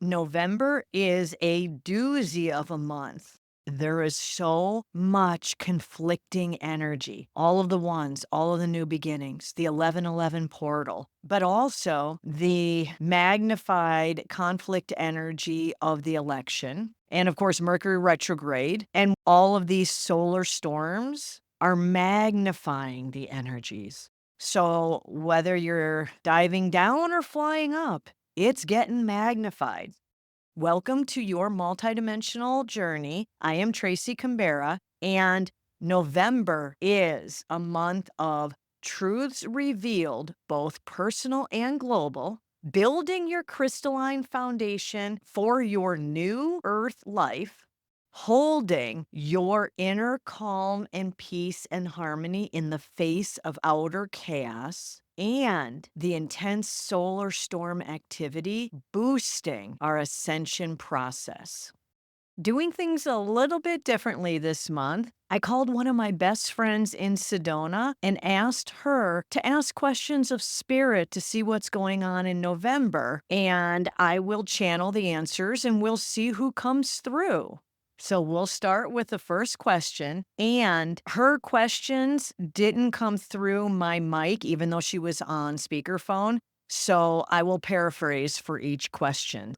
November is a doozy of a month. There is so much conflicting energy. All of the ones, all of the new beginnings, the 1111 portal, but also the magnified conflict energy of the election. And of course, Mercury retrograde and all of these solar storms are magnifying the energies. So whether you're diving down or flying up, it's getting magnified. Welcome to your multidimensional journey. I am Tracy Canberra, and November is a month of truths revealed, both personal and global, building your crystalline foundation for your new earth life, holding your inner calm and peace and harmony in the face of outer chaos, and the intense solar storm activity boosting our ascension process. Doing things a little bit differently this month, I called one of my best friends in Sedona and asked her to ask questions of spirit to see what's going on in November. And I will channel the answers and we'll see who comes through. So we'll start with the first question. And her questions didn't come through my mic, even though she was on speakerphone. So I will paraphrase for each question.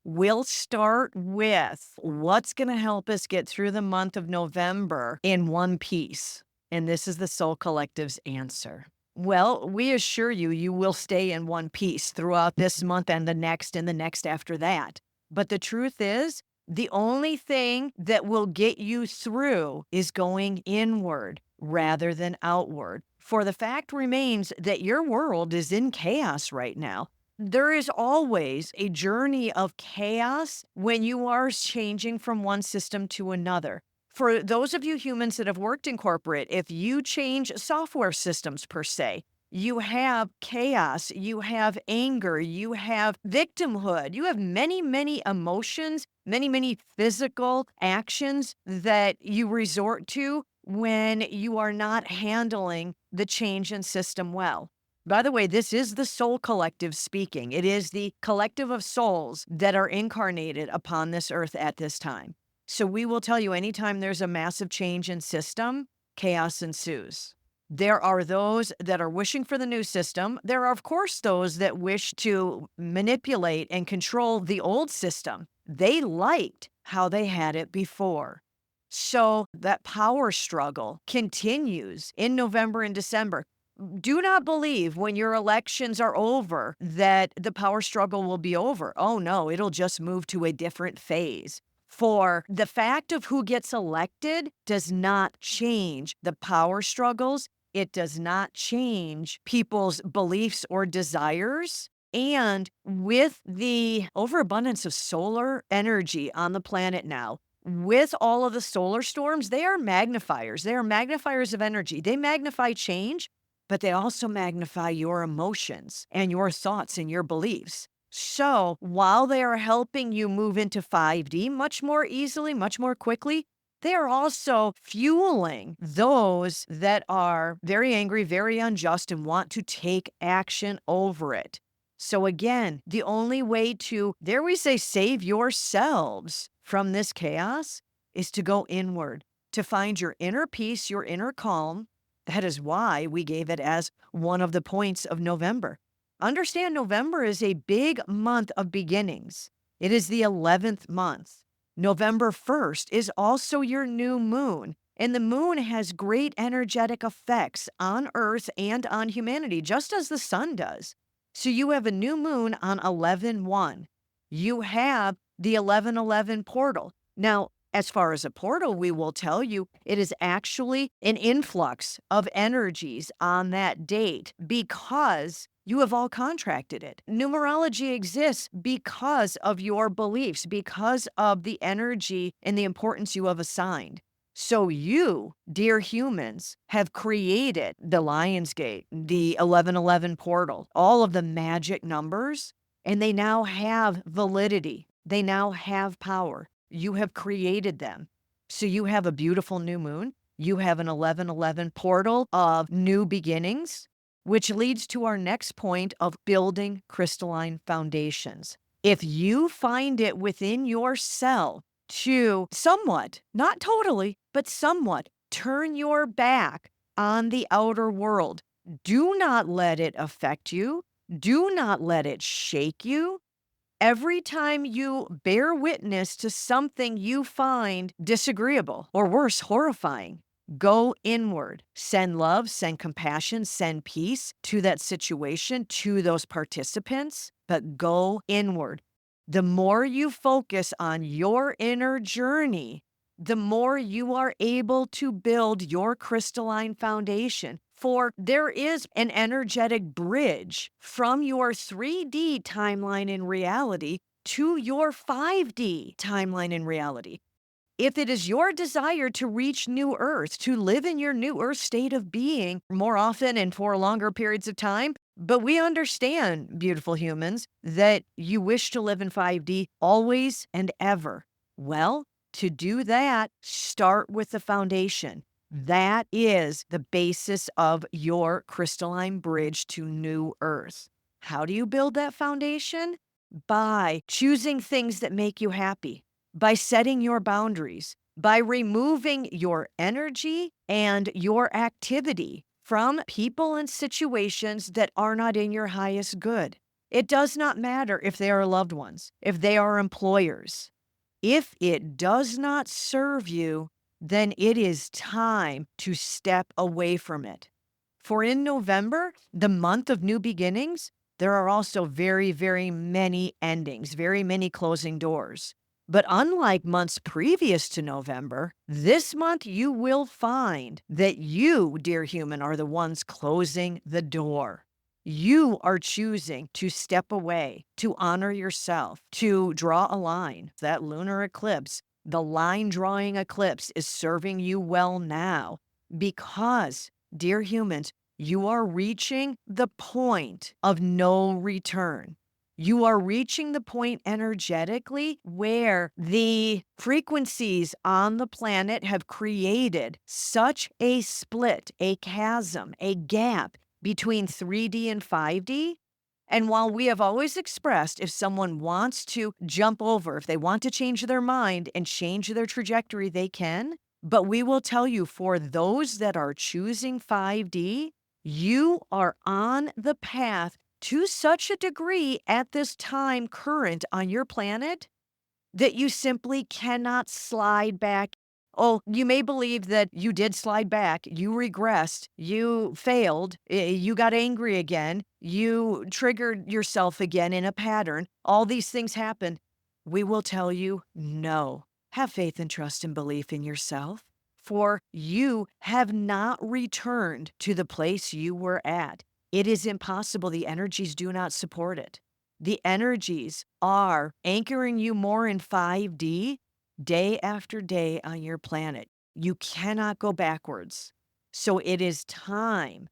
We'll start with what's going to help us get through the month of November in one piece. And this is the Soul Collective's answer. Well, we assure you, you will stay in one piece throughout this month and the next after that. But the truth is, the only thing that will get you through is going inward rather than outward. For the fact remains that your world is in chaos right now. There is always a journey of chaos when you are changing from one system to another. For those of you humans that have worked in corporate, if you change software systems per se, you have chaos, you have anger, you have victimhood, you have many emotions, many physical actions that you resort to when you are not handling the change in system well. By the way, this is the Soul Collective speaking. It is the collective of souls that are incarnated upon this earth at this time. So we will tell you anytime there's a massive change in system, chaos ensues. There are those that are wishing for the new system. There are, of course, those that wish to manipulate and control the old system. They liked how they had it before. So that power struggle continues in November and December. Do not believe when your elections are over that the power struggle will be over. Oh no, it'll just move to a different phase. For the fact of who gets elected does not change the power struggles. It does not change people's beliefs or desires. And with the overabundance of solar energy on the planet now, with all of the solar storms, they are magnifiers. They are magnifiers of energy. They magnify change, but they also magnify your emotions and your thoughts and your beliefs. So while they are helping you move into 5D much more easily, much more quickly, they are also fueling those that are very angry, very unjust, and want to take action over it. So again, the only way to, dare we say, save yourselves from this chaos is to go inward, to find your inner peace, your inner calm. That is why we gave it as one of the points of November. Understand, November is a big month of beginnings. It is the 11th month. November 1st is also your new moon, and the moon has great energetic effects on Earth and on humanity, just as the sun does. So you have a new moon on 11/1. You have the 11/11 portal. Now, as far as a portal, we will tell you it is actually an influx of energies on that date because you have all contracted it. Numerology exists because of your beliefs, because of the energy and the importance you have assigned. So you, dear humans, have created the Lion's Gate, the 11/11 portal, all of the magic numbers, and they now have validity. They now have power. You have created them. So you have a beautiful new moon. You have an 11/11 portal of new beginnings, which leads to our next point of building crystalline foundations. If you find it within yourself to somewhat, not totally, but somewhat, turn your back on the outer world, do not let it affect you. Do not let it shake you. Every time you bear witness to something you find disagreeable or worse, horrifying, go inward. Send love, send compassion, send peace to that situation, to those participants, but go inward. The more you focus on your inner journey, the more you are able to build your crystalline foundation. For there is an energetic bridge from your 3D timeline in reality to your 5D timeline in reality. If it is your desire to reach New Earth, to live in your New Earth state of being more often and for longer periods of time, but we understand, beautiful humans, that you wish to live in 5D always and ever. Well, to do that, start with the foundation. That is the basis of your crystalline bridge to New Earth. How do you build that foundation? By choosing things that make you happy, by setting your boundaries, by removing your energy and your activity from people and situations that are not in your highest good. It does not matter if they are loved ones, if they are employers. If it does not serve you, then it is time to step away from it. For in November, the month of new beginnings, there are also very, very many endings, very many closing doors. But unlike months previous to November, this month you will find that you, dear human, are the ones closing the door. You are choosing to step away, to honor yourself, to draw a line. That lunar eclipse, the line drawing eclipse, is serving you well now because, dear humans, you are reaching the point of no return. You are reaching the point energetically where the frequencies on the planet have created such a split, a chasm, a gap between 3D and 5D. And while we have always expressed if someone wants to jump over, if they want to change their mind and change their trajectory, they can. But we will tell you, for those that are choosing 5D, you are on the path to such a degree at this time current on your planet that you simply cannot slide back. Oh, you may believe that you did slide back, you regressed, you failed, you got angry again, you triggered yourself again in a pattern. All these things happened. We will tell you no. Have faith and trust and belief in yourself, for you have not returned to the place you were at. It is impossible. The energies do not support it. The energies are anchoring you more in 5D day after day on your planet. You cannot go backwards. So it is time.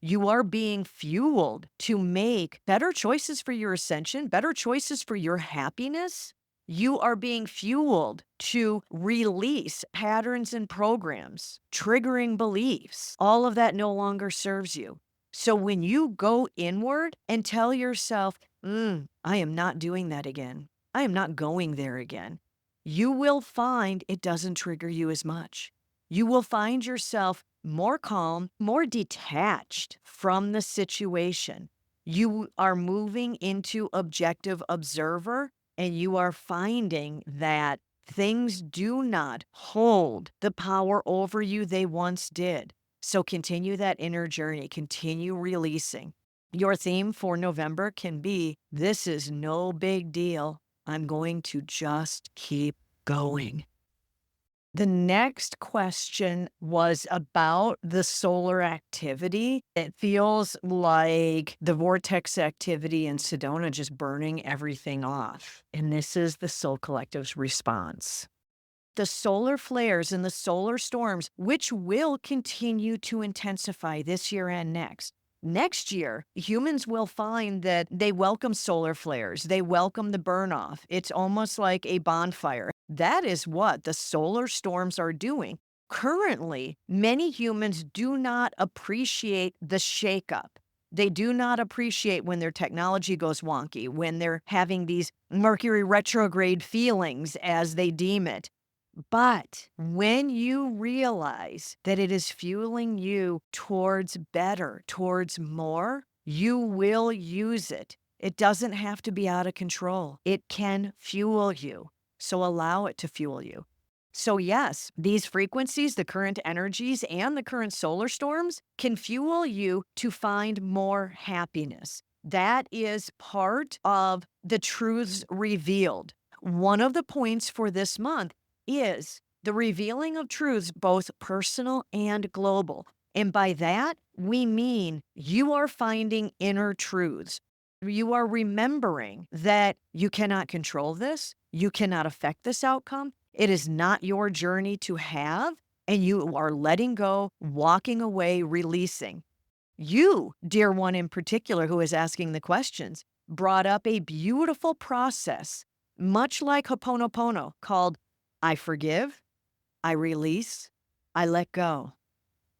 You are being fueled to make better choices for your ascension, better choices for your happiness. You are being fueled to release patterns and programs, triggering beliefs. All of that no longer serves you. So when you go inward and tell yourself, I am not doing that again, I am not going there again, you will find it doesn't trigger you as much. You will find yourself more calm, more detached from the situation. You are moving into objective observer, and you are finding that things do not hold the power over you they once did. So continue that inner journey, continue releasing. Your theme for November can be, this is no big deal. I'm going to just keep going. The next question was about the solar activity. It feels like the vortex activity in Sedona just burning everything off. And this is the Soul Collective's response. The solar flares and the solar storms, which will continue to intensify this year and next. Next year, humans will find that they welcome solar flares. They welcome the burn off. It's almost like a bonfire. That is what the solar storms are doing. Currently, many humans do not appreciate the shakeup. They do not appreciate when their technology goes wonky, when they're having these Mercury retrograde feelings, as they deem it. But when you realize that it is fueling you towards better, towards more, you will use it. It doesn't have to be out of control. It can fuel you. So allow it to fuel you. So, yes, these frequencies, the current energies, and the current solar storms can fuel you to find more happiness. That is part of the truths revealed. One of the points for this month is the revealing of truths, both personal and global. And by that, we mean you are finding inner truths. You are remembering that you cannot control this, you cannot affect this outcome. It is not your journey to have, and you are letting go, walking away, releasing. You, dear one in particular, who is asking the questions, brought up a beautiful process, much like Ho'oponopono, called I forgive, I release, I let go.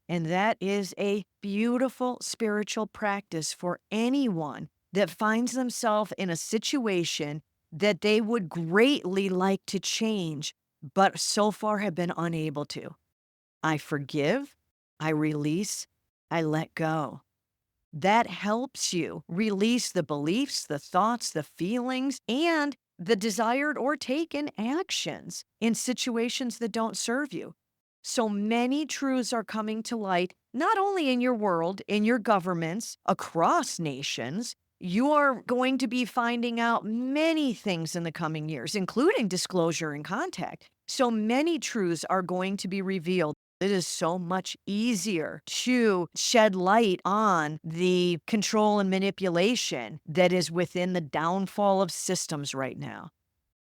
And that is a beautiful spiritual practice for anyone that finds themselves in a situation that they would greatly like to change, but so far have been unable to. I forgive, I release, I let go. That helps you release the beliefs, the thoughts, the feelings, and the desired or taken actions in situations that don't serve you. So many truths are coming to light, not only in your world, in your governments, across nations. You are going to be finding out many things in the coming years, including disclosure and contact. So many truths are going to be revealed. It is so much easier to shed light on the control and manipulation that is within the downfall of systems right now.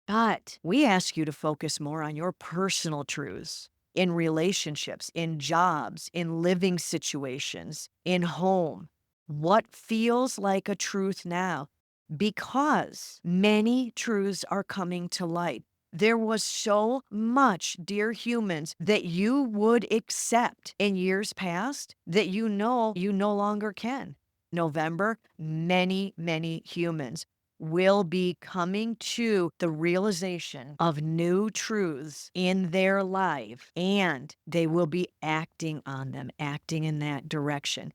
But we ask you to focus more on your personal truths in relationships, in jobs, in living situations, in home. What feels like a truth now? Because many truths are coming to light. There was so much, dear humans, that you would accept in years past that you know you no longer can. November, many humans will be coming to the realization of new truths in their life, and they will be acting on them, acting in that direction.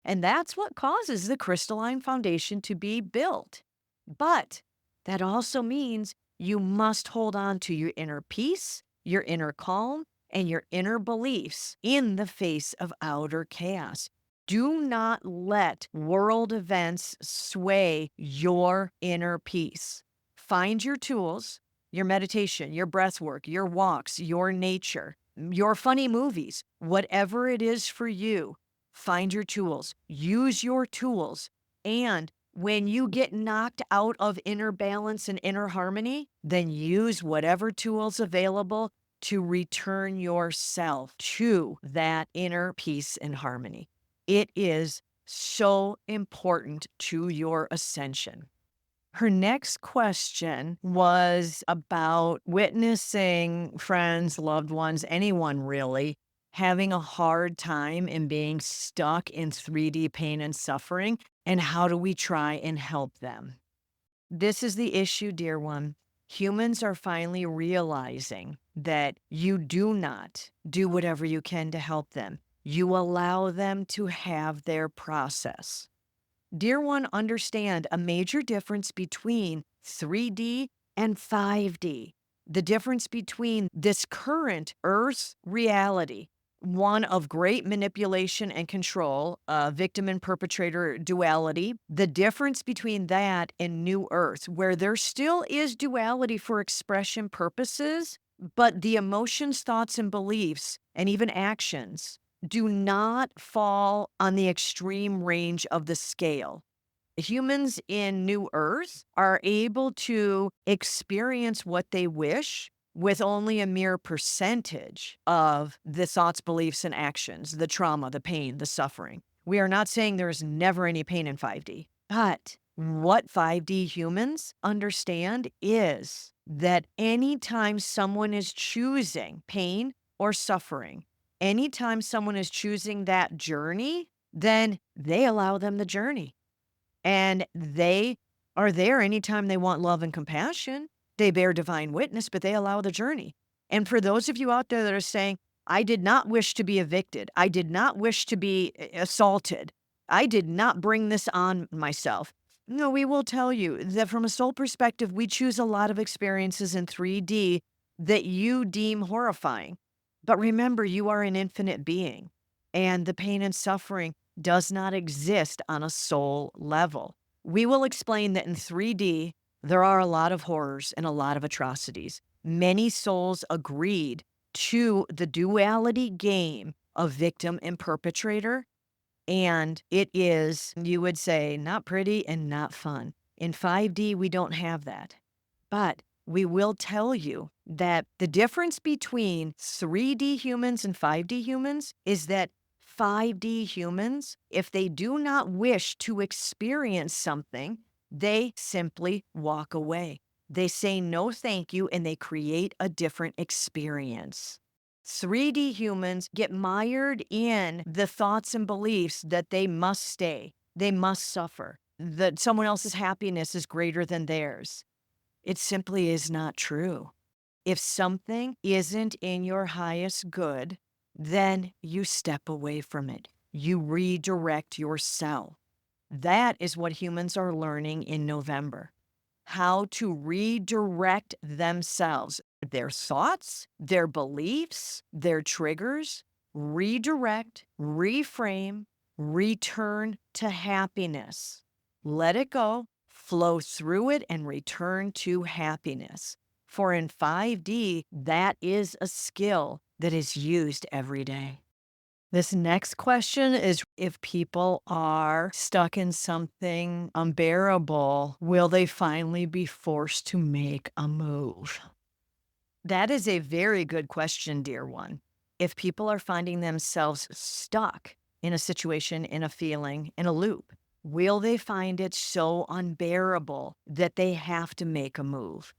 And that's what causes the crystalline foundation to be built. But that also means you must hold on to your inner peace, your inner calm, and your inner beliefs in the face of outer chaos. Do not let world events sway your inner peace. Find your tools, your meditation, your breath work, your walks, your nature, your funny movies, whatever it is for you. Find your tools, use your tools, and when you get knocked out of inner balance and inner harmony, then use whatever tools available to return yourself to that inner peace and harmony. It is so important to your ascension. Her next question was about witnessing friends, loved ones, anyone really, having a hard time and being stuck in 3D pain and suffering, and how do we try and help them? This is the issue, dear one. Humans are finally realizing that you do not do whatever you can to help them. You allow them to have their process. Dear one, understand a major difference between 3D and 5D. The difference between this current Earth reality, one of great manipulation and control, victim and perpetrator duality, the difference between that and New Earth, where there still is duality for expression purposes, but the emotions, thoughts, and beliefs, and even actions do not fall on the extreme range of the scale. Humans in New Earth are able to experience what they wish with only a mere percentage of the thoughts, beliefs, and actions, the trauma, the pain, the suffering. We are not saying there is never any pain in 5D, but what 5D humans understand is that anytime someone is choosing pain or suffering, anytime someone is choosing that journey, then they allow them the journey. And they are there anytime they want love and compassion. They bear divine witness, but they allow the journey. And for those of you out there that are saying, I did not wish to be evicted. I did not wish to be assaulted. I did not bring this on myself. No, we will tell you that from a soul perspective, we choose a lot of experiences in 3D that you deem horrifying. But remember, you are an infinite being, and the pain and suffering does not exist on a soul level. We will explain that in 3D, there are a lot of horrors and a lot of atrocities. Many souls agreed to the duality game of victim and perpetrator, and it is, you would say, not pretty and not fun. In 5D, we don't have that. But we will tell you that the difference between 3D humans and 5D humans is that 5D humans, if they do not wish to experience something, they simply walk away. They say no thank you and they create a different experience. 3D humans get mired in the thoughts and beliefs that they must stay, they must suffer, that someone else's happiness is greater than theirs. It simply is not true. If something isn't in your highest good, then you step away from it. You redirect yourself. That is what humans are learning in November. How to redirect themselves, their thoughts, their beliefs, their triggers, redirect, reframe, return to happiness. Let it go, flow through it, and return to happiness. For in 5D, that is a skill that is used every day. This next question is, if people are stuck in something unbearable, will they finally be forced to make a move? That is a very good question, dear one. If people are finding themselves stuck in a situation, in a feeling, in a loop, will they find it so unbearable that they have to make a move?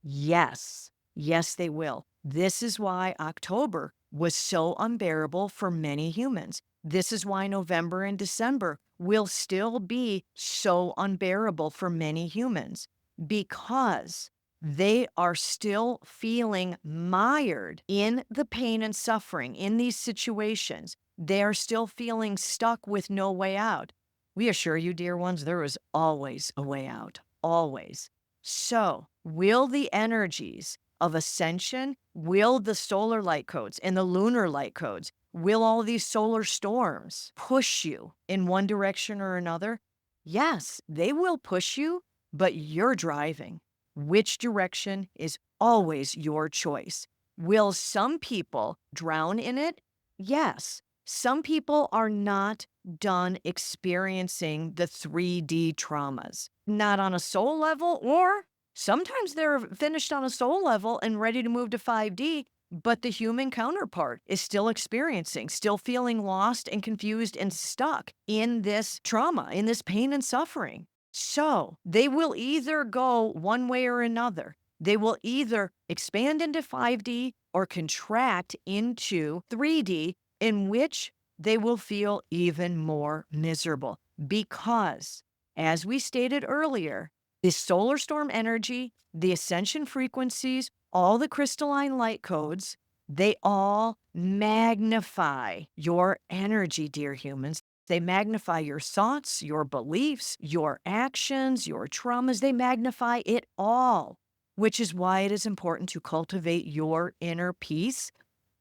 Yes. Yes, they will. This is why October was so unbearable for many humans. This is why November and December will still be so unbearable for many humans, because they are still feeling mired in the pain and suffering in these situations. They are still feeling stuck with no way out. We assure you, dear ones, there is always a way out. Always. So, will the energies of ascension, will the solar light codes and the lunar light codes, will all these solar storms push you in one direction or another? Yes, they will push you, but you're driving. Which direction is always your choice. Will some people drown in it? Yes. Some people are not done experiencing the 3D traumas, not on a soul level, or sometimes they're finished on a soul level and ready to move to 5D, but the human counterpart is still experiencing, still feeling lost and confused and stuck in this trauma, in this pain and suffering. So they will either go one way or another. They will either expand into 5D or contract into 3D, in which they will feel even more miserable. Because, as we stated earlier, the solar storm energy, the ascension frequencies, all the crystalline light codes, they all magnify your energy, dear humans. They magnify your thoughts, your beliefs, your actions, your traumas. They magnify it all, which is why it is important to cultivate your inner peace.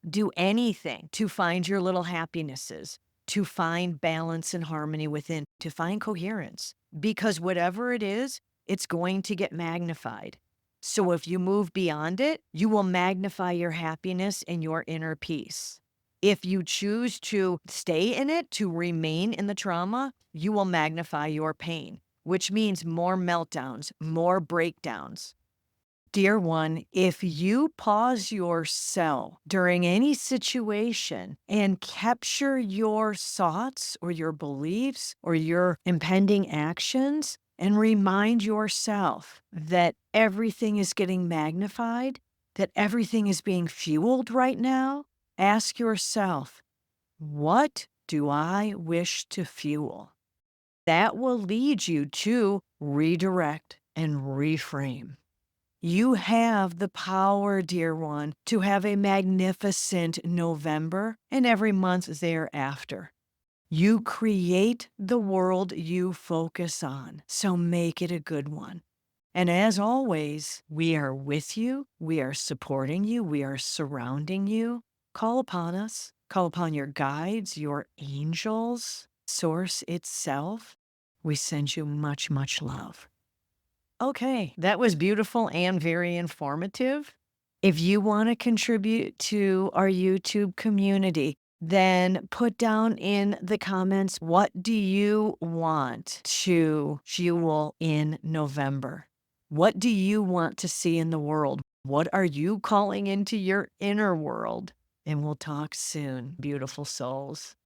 Do anything to find your little happinesses, to find balance and harmony within, to find coherence. Because whatever it is, it's going to get magnified. So if you move beyond it, you will magnify your happiness and your inner peace. If you choose to stay in it, to remain in the trauma, you will magnify your pain, which means more meltdowns, more breakdowns. Dear one, if you pause yourself during any situation and capture your thoughts or your beliefs or your impending actions and remind yourself that everything is getting magnified, that everything is being fueled right now, ask yourself, what do I wish to fuel? That will lead you to redirect and reframe. You have the power, dear one, to have a magnificent November and every month thereafter. You create the world you focus on, so make it a good one. And as always, we are with you, we are supporting you, we are surrounding you. Call upon us, call upon your guides, your angels, Source itself. We send you much, much love. Okay, that was beautiful and very informative. If you want to contribute to our YouTube community, then put down in the comments, what do you want to fuel in November? What do you want to see in the world? What are you calling into your inner world? And we'll talk soon, beautiful souls.